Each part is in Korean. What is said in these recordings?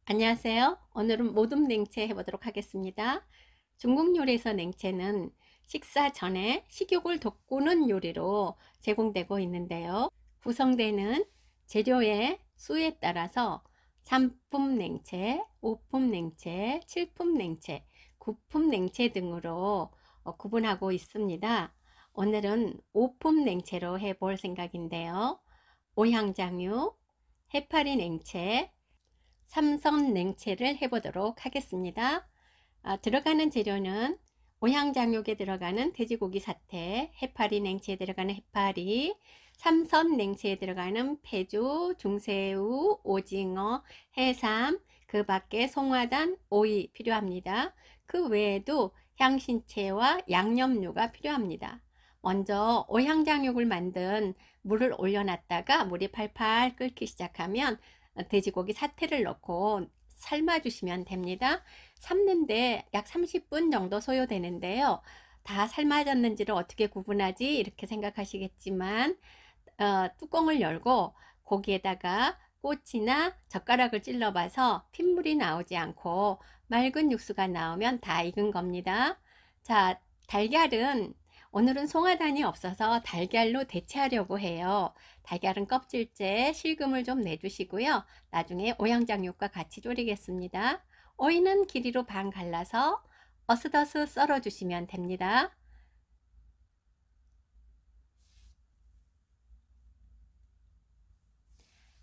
안녕하세요. 오늘은 모둠 냉채 해보도록 하겠습니다. 중국 요리에서 냉채는 식사 전에 식욕을 돋구는 요리로 제공되고 있는데요. 구성되는 재료의 수에 따라서 3품 냉채, 5품 냉채, 7품 냉채, 9품 냉채 등으로 구분하고 있습니다. 오늘은 5품 냉채로 해볼 생각인데요. 오향장유, 해파리 냉채, 삼선 냉채를 해보도록 하겠습니다. 들어가는 재료는 오향장육에 들어가는 돼지고기 사태, 해파리 냉채에 들어가는 해파리, 삼선 냉채에 들어가는 폐주, 중새우, 오징어, 해삼, 그 밖에 송화단, 오이 필요합니다. 그 외에도 향신채와 양념류가 필요합니다. 먼저 오향장육을 만든 물을 올려놨다가 물이 팔팔 끓기 시작하면 돼지고기 사태를 넣고 삶아 주시면 됩니다. 삶는데 약 30분 정도 소요되는데요. 다 삶아졌는지를 어떻게 구분하지? 이렇게 생각하시겠지만 뚜껑을 열고 고기에다가 꼬치나 젓가락을 찔러 봐서 핏물이 나오지 않고 맑은 육수가 나오면 다 익은 겁니다. 자, 달걀은 오늘은 송화단이 없어서 달걀로 대체하려고 해요. 달걀은 껍질째 실금을 좀 내주시고요. 나중에 오양장육과 같이 졸이겠습니다. 오이는 길이로 반 갈라서 어슷어슷 썰어 주시면 됩니다.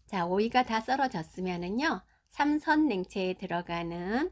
자, 오이가 다 썰어졌으면은요, 삼선 냉채에 들어가는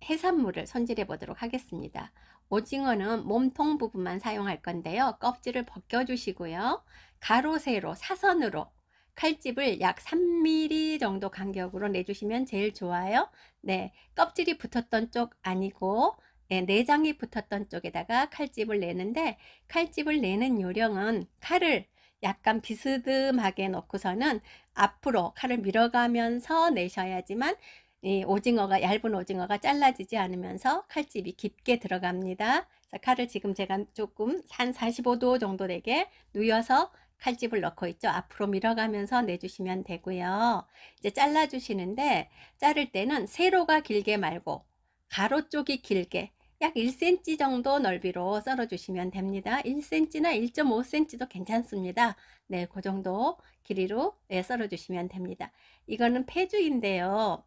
해산물을 손질해 보도록 하겠습니다. 오징어는 몸통 부분만 사용할 건데요. 껍질을 벗겨 주시고요. 가로 세로 사선으로 칼집을 약 3mm 정도 간격으로 내주시면 제일 좋아요. 네, 껍질이 붙었던 쪽 아니고 네, 내장이 붙었던 쪽에다가 칼집을 내는데, 칼집을 내는 요령은 칼을 약간 비스듬하게 놓고서는 앞으로 칼을 밀어가면서 내셔야지만 이 오징어가, 얇은 오징어가 잘라지지 않으면서 칼집이 깊게 들어갑니다. 칼을 지금 제가 조금 한 45도 정도 되게 누여서 칼집을 넣고 있죠. 앞으로 밀어가면서 내주시면 되고요. 이제 잘라주시는데, 자를 때는 세로가 길게 말고 가로 쪽이 길게 약 1cm 정도 넓이로 썰어주시면 됩니다. 1cm나 1.5cm도 괜찮습니다. 네, 그 정도 길이로 썰어주시면 됩니다. 이거는 폐주인데요.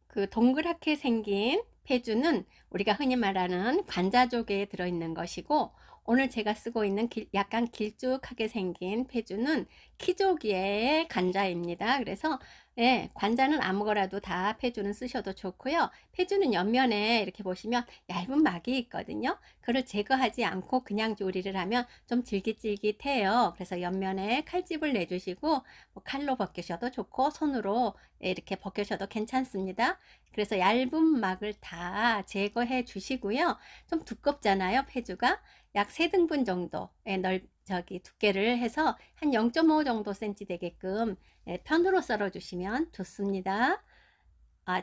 그 동그랗게 생긴 폐주는 우리가 흔히 말하는 관자족에 들어있는 것이고, 오늘 제가 쓰고 있는 약간 길쭉하게 생긴 폐주는 키조기의 관자입니다. 그래서 예, 관자는 아무거라도 다 폐주는 쓰셔도 좋고요. 폐주는 옆면에 이렇게 보시면 얇은 막이 있거든요. 그걸 제거하지 않고 그냥 조리를 하면 좀 질깃질깃해요. 그래서 옆면에 칼집을 내주시고 뭐 칼로 벗기셔도 좋고 손으로 이렇게 벗기셔도 괜찮습니다. 그래서 얇은 막을 다 제거해 주시고요. 좀 두껍잖아요, 폐주가. 약 3등분 정도의 두께를 해서 한 0.5 정도 cm 되게끔 편으로 썰어 주시면 좋습니다.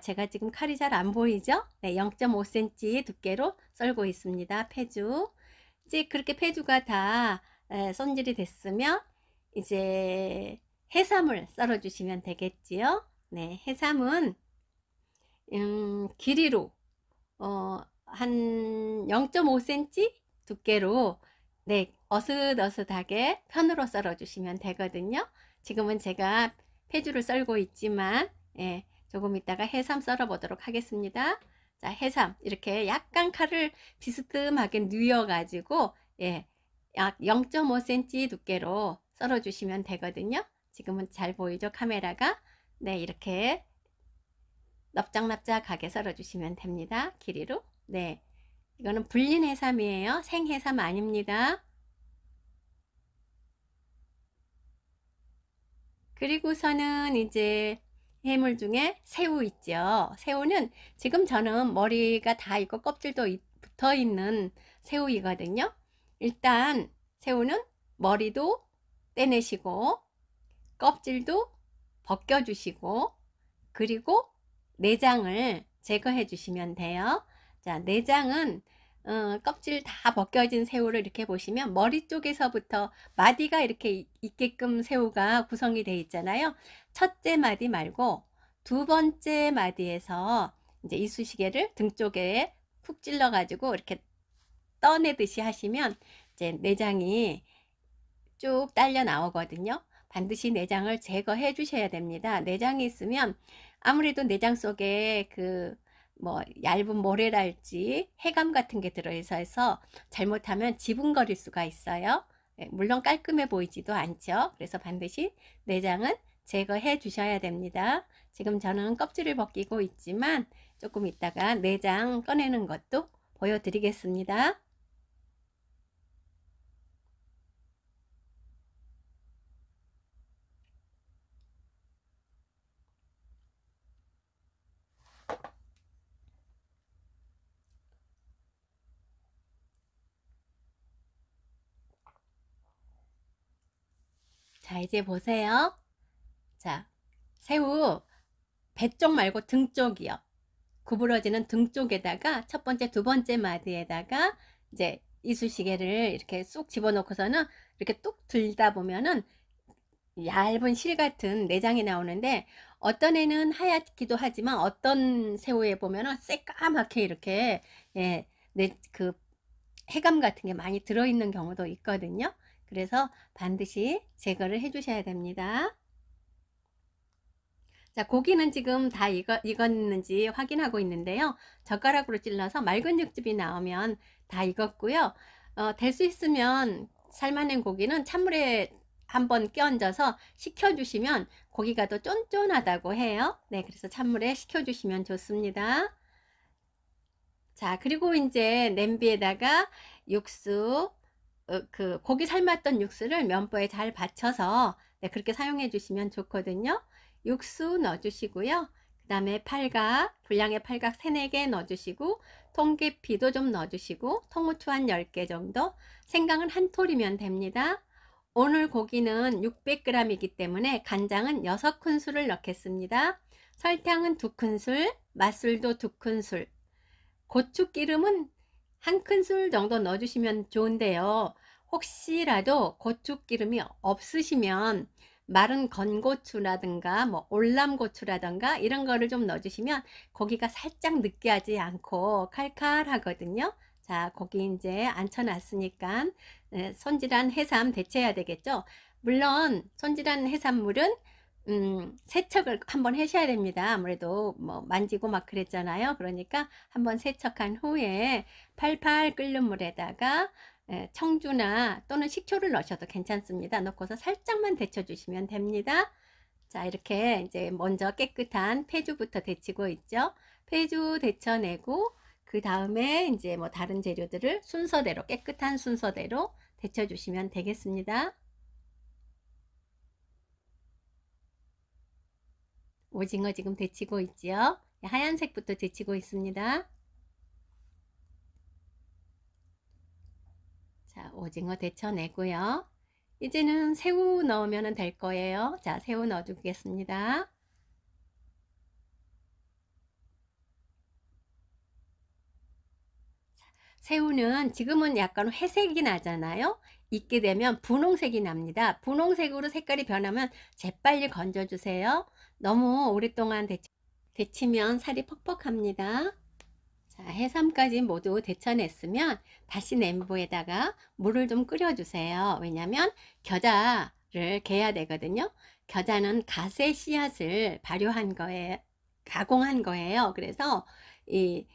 제가 지금 칼이 잘 안 보이죠? 네, 0.5cm 두께로 썰고 있습니다. 폐주. 이제 그렇게 폐주가 다 손질이 됐으면 이제 해삼을 썰어 주시면 되겠지요. 네, 해삼은 길이로 한 0.5cm 두께로 네, 어슷어슷하게 편으로 썰어 주시면 되거든요. 지금은 제가 폐주를 썰고 있지만 예, 조금 있다가 해삼 썰어 보도록 하겠습니다. 자, 해삼 이렇게 약간 칼을 비스듬하게 누여 가지고 예, 약 0.5cm 두께로 썰어 주시면 되거든요. 지금은 잘 보이죠, 카메라가? 네, 이렇게 납작납작하게 썰어 주시면 됩니다. 길이로. 네, 이거는 불린 해삼이에요. 생해삼 아닙니다. 그리고서는 이제 해물 중에 새우 있죠. 새우는 지금 저는 머리가 다 있고 껍질도 붙어 있는 새우이거든요. 일단 새우는 머리도 떼내시고 껍질도 벗겨주시고 그리고 내장을 제거해 주시면 돼요. 자, 내장은 껍질 다 벗겨진 새우를 이렇게 보시면 머리 쪽에서부터 마디가 이렇게 있게끔 새우가 구성이 되어 있잖아요. 첫째 마디 말고 두 번째 마디에서 이제 이쑤시개를 등 쪽에 푹 찔러 가지고 이렇게 떠내듯이 하시면 이제 내장이 쭉 딸려 나오거든요. 반드시 내장을 제거해 주셔야 됩니다. 내장이 있으면 아무래도 내장 속에 그 뭐 얇은 모래랄지 해감 같은 게 들어 있어서 잘못하면 지붕거릴 수가 있어요. 예, 물론 깔끔해 보이지도 않죠. 그래서 반드시 내장은 제거해 주셔야 됩니다. 지금 저는 껍질을 벗기고 있지만 조금 있다가 내장 꺼내는 것도 보여드리겠습니다. 자, 이제 보세요. 자, 새우 배 쪽 말고 등 쪽이요. 구부러지는 등 쪽에다가 첫 번째, 두 번째 마디에다가 이제 이쑤시개를 이렇게 쏙 집어넣고서는 이렇게 뚝 들다 보면은 얇은 실 같은 내장이 나오는데 어떤 애는 하얗기도 하지만 어떤 새우에 보면은 새까맣게 이렇게 예, 그 해감 같은 게 많이 들어있는 경우도 있거든요. 그래서 반드시 제거를 해 주셔야 됩니다. 자, 고기는 지금 다 익었는지 확인하고 있는데요. 젓가락으로 찔러서 맑은 육즙이 나오면 다 익었고요. 될 수 있으면 삶아낸 고기는 찬물에 한번 끼얹어서 식혀주시면 고기가 더 쫀쫀하다고 해요. 네, 그래서 찬물에 식혀주시면 좋습니다. 자, 그리고 이제 냄비에다가 육수, 그 고기 삶았던 육수를 면보에 잘 받쳐서 네, 그렇게 사용해 주시면 좋거든요. 육수 넣어주시고요. 그 다음에 팔각, 분량의 팔각 3, 4개 넣어주시고 통계피도 좀 넣어주시고 통후추 한 10개 정도, 생강은 한 톨이면 됩니다. 오늘 고기는 600g이기 때문에 간장은 6큰술을 넣겠습니다. 설탕은 2큰술, 맛술도 2큰술, 고추기름은 한 큰술 정도 넣어주시면 좋은데요. 혹시라도 고추기름이 없으시면 마른 건고추라든가 뭐 올람고추라든가 이런 거를 좀 넣어주시면 고기가 살짝 느끼하지 않고 칼칼하거든요. 자, 고기 이제 앉혀놨으니까 손질한 해삼 데쳐야 되겠죠. 물론 손질한 해산물은 세척을 한번 하셔야 됩니다. 아무래도 뭐 만지고 막 그랬잖아요. 그러니까 한번 세척한 후에 팔팔 끓는 물에다가 청주나 또는 식초를 넣으셔도 괜찮습니다. 넣고서 살짝만 데쳐주시면 됩니다. 자, 이렇게 이제 먼저 깨끗한 폐주부터 데치고 있죠. 폐주 데쳐내고 그 다음에 이제 뭐 다른 재료들을 순서대로 깨끗한 순서대로 데쳐주시면 되겠습니다. 오징어 지금 데치고 있지요. 하얀색부터 데치고 있습니다. 자, 오징어 데쳐내고요. 이제는 새우 넣으면 될 거예요. 자, 새우 넣어주겠습니다. 새우는 지금은 약간 회색이 나잖아요. 익게 되면 분홍색이 납니다. 분홍색으로 색깔이 변하면 재빨리 건져주세요. 너무 오랫동안 데치면 살이 퍽퍽합니다. 자, 해삼까지 모두 데쳐냈으면 다시 냄비에다가 물을 좀 끓여주세요. 왜냐면 겨자를 개야 되거든요. 겨자는 갓의 씨앗을 발효한 거에 가공한 거예요. 그래서 이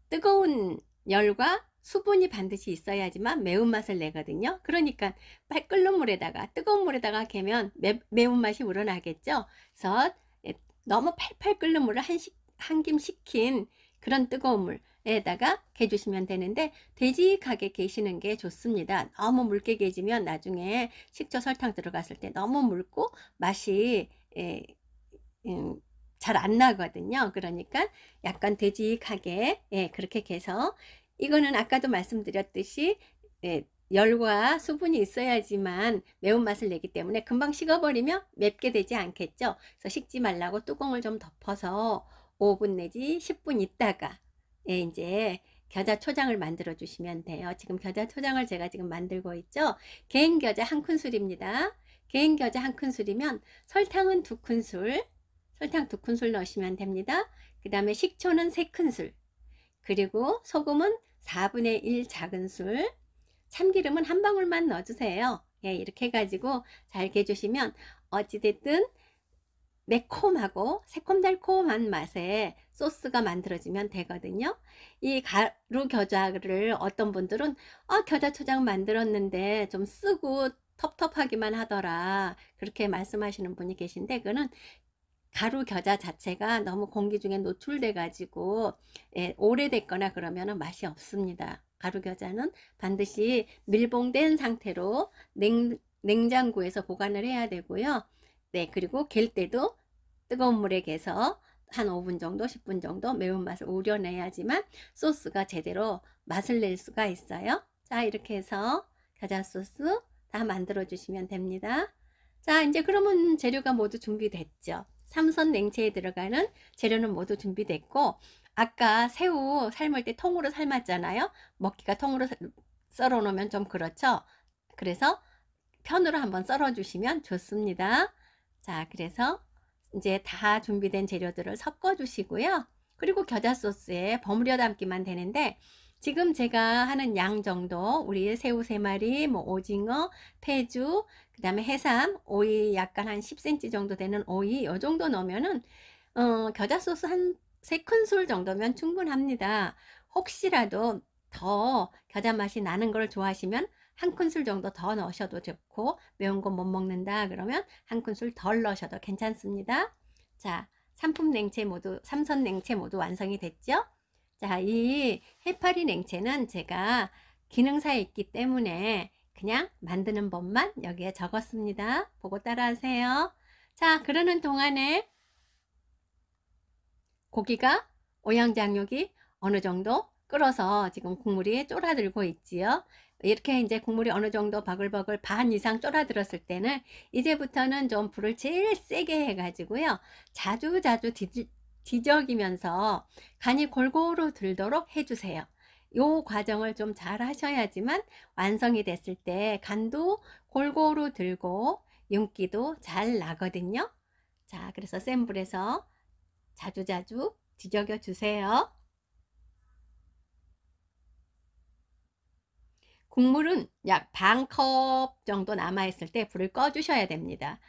뜨거운 열과 수분이 반드시 있어야지만 매운맛을 내거든요. 그러니까 끓는 물에다가 뜨거운 물에다가 개면 매운맛이 우러나겠죠. 그래서 너무 팔팔 끓는 물을 한 김 식힌 그런 뜨거운 물에다가 개주시면 되는데 되직하게 개시는 게 좋습니다. 너무 묽게 개지면 나중에 식초 설탕 들어갔을 때 너무 묽고 맛이 잘 안 나거든요. 그러니까 약간 되직하게 그렇게 개서 이거는 아까도 말씀드렸듯이 열과 수분이 있어야지만 매운맛을 내기 때문에 금방 식어버리면 맵게 되지 않겠죠. 그래서 식지 말라고 뚜껑을 좀 덮어서 5분 내지 10분 있다가 이제 겨자 초장을 만들어 주시면 돼요. 지금 겨자 초장을 제가 지금 만들고 있죠. 개인 겨자 한 큰술입니다. 개인 겨자 한 큰술이면 설탕은 2큰술, 설탕 2큰술 넣으시면 됩니다. 그 다음에 식초는 3큰술, 그리고 소금은 4분의 1 작은술, 참기름은 한 방울만 넣어주세요. 예, 이렇게 해가지고 잘 개주시면 어찌됐든 매콤하고 새콤달콤한 맛의 소스가 만들어지면 되거든요. 이 가루 겨자를 어떤 분들은 겨자 초장 만들었는데 좀 쓰고 텁텁하기만 하더라, 그렇게 말씀하시는 분이 계신데, 그거는 가루 겨자 자체가 너무 공기 중에 노출돼 가지고 오래됐거나 그러면 맛이 없습니다. 가루 겨자는 반드시 밀봉된 상태로 냉장고에서 보관을 해야 되고요. 네, 그리고 갤 때도 뜨거운 물에 개서 한 5분 정도, 10분 정도 매운맛을 우려내야지만 소스가 제대로 맛을 낼 수가 있어요. 자, 이렇게 해서 겨자 소스 다 만들어 주시면 됩니다. 자, 이제 그러면 재료가 모두 준비됐죠. 삼선 냉채에 들어가는 재료는 모두 준비됐고, 아까 새우 삶을 때 통으로 삶았잖아요. 먹기가 통으로 썰어 놓으면 좀 그렇죠. 그래서 편으로 한번 썰어 주시면 좋습니다. 자, 그래서 이제 다 준비된 재료들을 섞어 주시고요. 그리고 겨자 소스에 버무려 담기만 되는데, 지금 제가 하는 양 정도, 우리 새우 3마리, 뭐 오징어, 패주, 그 다음에 해삼, 오이 약간 한 10cm 정도 되는 오이, 요 정도 넣으면은 겨자 소스 한 3큰술 정도면 충분합니다. 혹시라도 더 겨자 맛이 나는 걸 좋아하시면 1큰술 정도 더 넣으셔도 좋고, 매운 거 못 먹는다 그러면 1큰술 덜 넣으셔도 괜찮습니다. 자, 삼품 냉채 모두, 삼선 냉채 모두 완성이 됐죠? 자, 이 해파리 냉채는 제가 기능사에 있기 때문에 그냥 만드는 법만 여기에 적었습니다. 보고 따라하세요. 자, 그러는 동안에 고기가 오양장육이 어느 정도 끓어서 지금 국물이 쫄아들고 있지요. 이렇게 이제 국물이 어느 정도 바글바글 반 이상 쫄아들었을 때는 이제부터는 좀 불을 제일 세게 해가지고요, 자주자주 뒤적이면서 간이 골고루 들도록 해주세요. 요 과정을 좀 잘 하셔야지만 완성이 됐을 때 간도 골고루 들고 윤기도 잘 나거든요. 자, 그래서 센 불에서 자주자주 뒤적여 주세요. 국물은 약 반 컵 정도 남아있을 때 불을 꺼 주셔야 됩니다.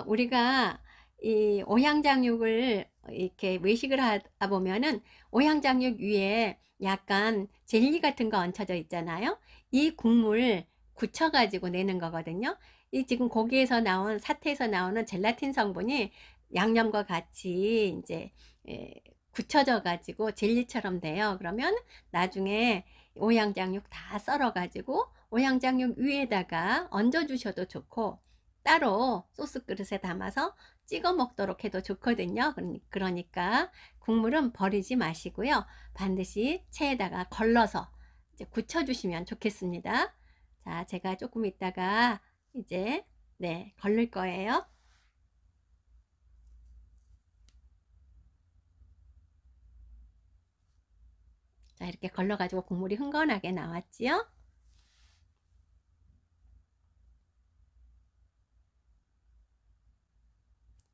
우리가 이 오향장육을 이렇게 외식을 하다 보면은 오향장육 위에 약간 젤리 같은 거 얹혀져 있잖아요. 이 국물 굳혀 가지고 내는 거거든요. 이 지금 고기에서 나온, 사태에서 나오는 젤라틴 성분이 양념과 같이 이제 굳혀져 가지고 젤리처럼 돼요. 그러면 나중에 오양장육 다 썰어 가지고 오양장육 위에다가 얹어 주셔도 좋고, 따로 소스 그릇에 담아서 찍어 먹도록 해도 좋거든요. 그러니까 국물은 버리지 마시고요, 반드시 체에다가 걸러서 이제 굳혀 주시면 좋겠습니다. 자, 제가 조금 있다가 이제 걸릴 거예요. 자, 이렇게 걸러 가지고 국물이 흥건하게 나왔지요.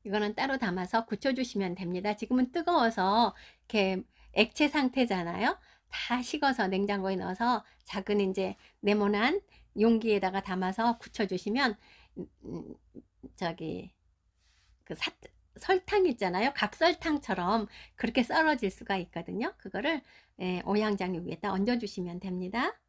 이거는 따로 담아서 굳혀 주시면 됩니다. 지금은 뜨거워서 이렇게 액체 상태잖아요. 다 식어서 냉장고에 넣어서 작은 이제 네모난 용기에다가 담아서 굳혀 주시면 저기 그 설탕 있잖아요. 각설탕처럼 그렇게 썰어질 수가 있거든요. 그거를 오양장육 위에다 얹어 주시면 됩니다.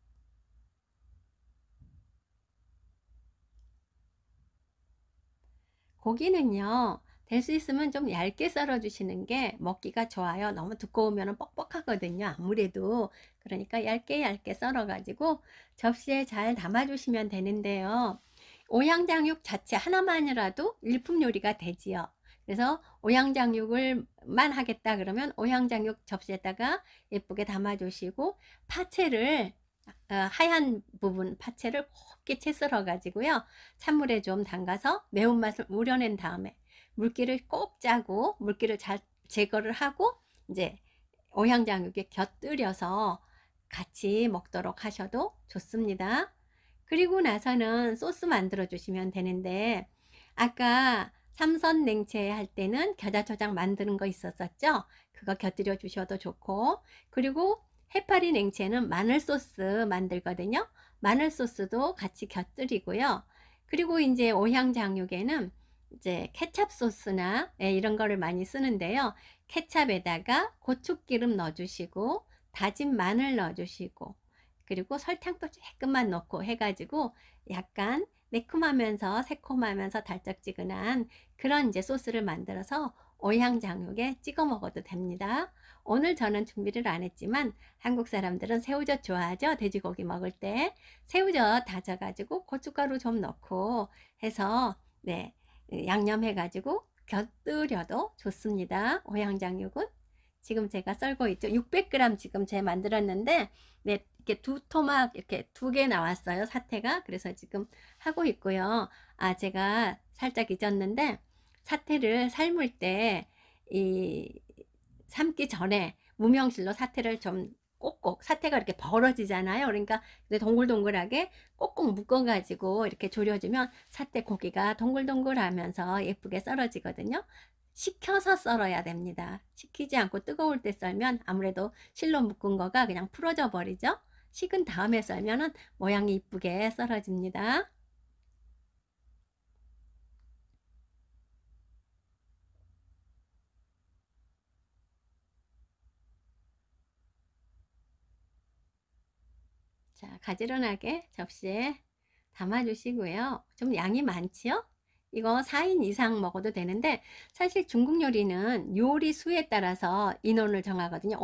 고기는요, 될 수 있으면 좀 얇게 썰어 주시는 게 먹기가 좋아요. 너무 두꺼우면 뻑뻑하거든요, 아무래도. 그러니까 얇게 얇게 썰어 가지고 접시에 잘 담아 주시면 되는데요, 오양장육 자체 하나만이라도 일품 요리가 되지요. 그래서 오양장육을만 하겠다 그러면 오양장육 접시에다가 예쁘게 담아 주시고, 파채를 하얀 부분 파채를 곱게 채 썰어 가지고요, 찬물에 좀 담가서 매운맛을 우려낸 다음에 물기를 꼭 짜고 물기를 잘 제거를 하고 이제 오향장육에 곁들여서 같이 먹도록 하셔도 좋습니다. 그리고 나서는 소스 만들어 주시면 되는데, 아까 삼선 냉채 할 때는 겨자초장 만드는 거 있었었죠? 그거 곁들여 주셔도 좋고, 그리고 해파리 냉채는 마늘 소스 만들거든요. 마늘 소스도 같이 곁들이고요. 그리고 이제 오향장육에는 이제 케찹 소스나 이런 거를 많이 쓰는데요. 케찹에다가 고추기름 넣어주시고 다진 마늘 넣어주시고 그리고 설탕도 조금만 넣고 해가지고 약간 매콤하면서 새콤하면서 달짝지근한 그런 이제 소스를 만들어서 오향장육에 찍어 먹어도 됩니다. 오늘 저는 준비를 안 했지만 한국 사람들은 새우젓 좋아하죠? 돼지고기 먹을 때 새우젓 다져가지고 고춧가루 좀 넣고 해서 네 양념해가지고 곁들여도 좋습니다. 오향장육은 지금 제가 썰고 있죠. 600g 지금 제가 만들었는데 네 이렇게 두 토막 이렇게 두 개 나왔어요. 사태가. 그래서 지금 하고 있고요. 아 제가 살짝 잊었는데 사태를 삶을 때 이 삶기 전에 무명실로 사태를 좀 꼭꼭 사태가 이렇게 벌어지잖아요. 그러니까 동글동글하게 꼭꼭 묶어 가지고 이렇게 졸여주면 사태 고기가 동글동글하면서 예쁘게 썰어지거든요. 식혀서 썰어야 됩니다. 식히지 않고 뜨거울 때 썰면 아무래도 실로 묶은 거가 그냥 풀어져 버리죠. 식은 다음에 썰면은 모양이 이쁘게 썰어집니다. 자, 가지런하게 접시에 담아 주시고요. 좀 양이 많지요? 이거 4인 이상 먹어도 되는데 사실 중국 요리는 요리 수에 따라서 인원을 정하거든요.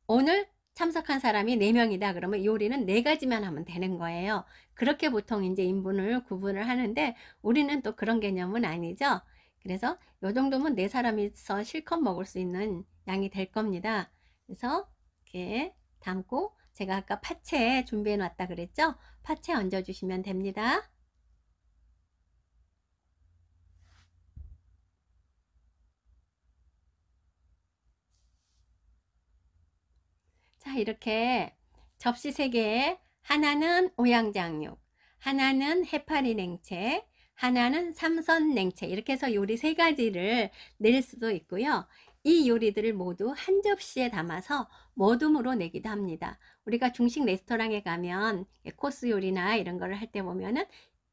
오늘 참석한 사람이 4명이다 그러면 요리는 4가지만 하면 되는 거예요. 그렇게 보통 이제 인분을 구분을 하는데 우리는 또 그런 개념은 아니죠. 그래서 요 정도면 4사람이서 실컷 먹을 수 있는 양이 될 겁니다. 그래서 이렇게 담고 제가 아까 파채 준비해 놨다 그랬죠? 파채 얹어 주시면 됩니다. 자, 이렇게 접시 3개에 하나는 오양장육, 하나는 해파리 냉채, 하나는 삼선 냉채 이렇게 해서 요리 3가지를 낼 수도 있고요. 이 요리들을 모두 한 접시에 담아서 모둠으로 내기도 합니다. 우리가 중식 레스토랑에 가면 코스 요리나 이런 거를 할 때 보면은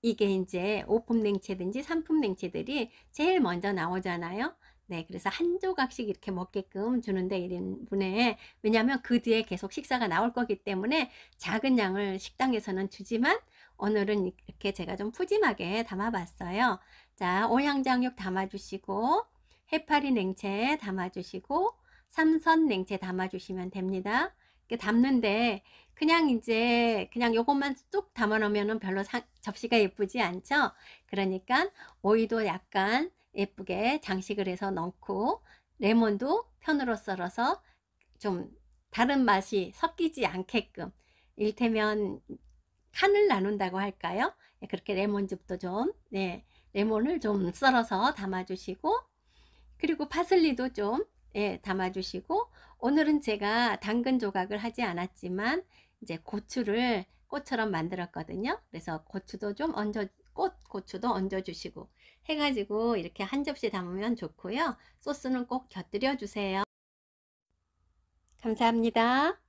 이게 이제 오품 냉채든지 삼품 냉채들이 제일 먼저 나오잖아요. 네, 그래서 한 조각씩 이렇게 먹게끔 주는데 1인분에 왜냐하면 그 뒤에 계속 식사가 나올 거기 때문에 작은 양을 식당에서는 주지만 오늘은 이렇게 제가 좀 푸짐하게 담아봤어요. 자, 오향장육 담아주시고 해파리 냉채 담아주시고 삼선 냉채 담아주시면 됩니다. 이렇게 담는데 그냥 이제 그냥 요것만 뚝 담아 놓으면 별로 접시가 예쁘지 않죠? 그러니까 오이도 약간 예쁘게 장식을 해서 넣고 레몬도 편으로 썰어서 좀 다른 맛이 섞이지 않게끔 일테면 칸을 나눈다고 할까요? 그렇게 레몬즙도 좀 레몬을 좀 썰어서 담아 주시고 그리고 파슬리도 좀 담아 주시고 오늘은 제가 당근 조각을 하지 않았지만 이제 고추를 꽃처럼 만들었거든요. 그래서 고추도 좀 꽃고추도 얹어 주시고 해가지고 이렇게 한 접시 담으면 좋고요. 소스는 꼭 곁들여 주세요. 감사합니다.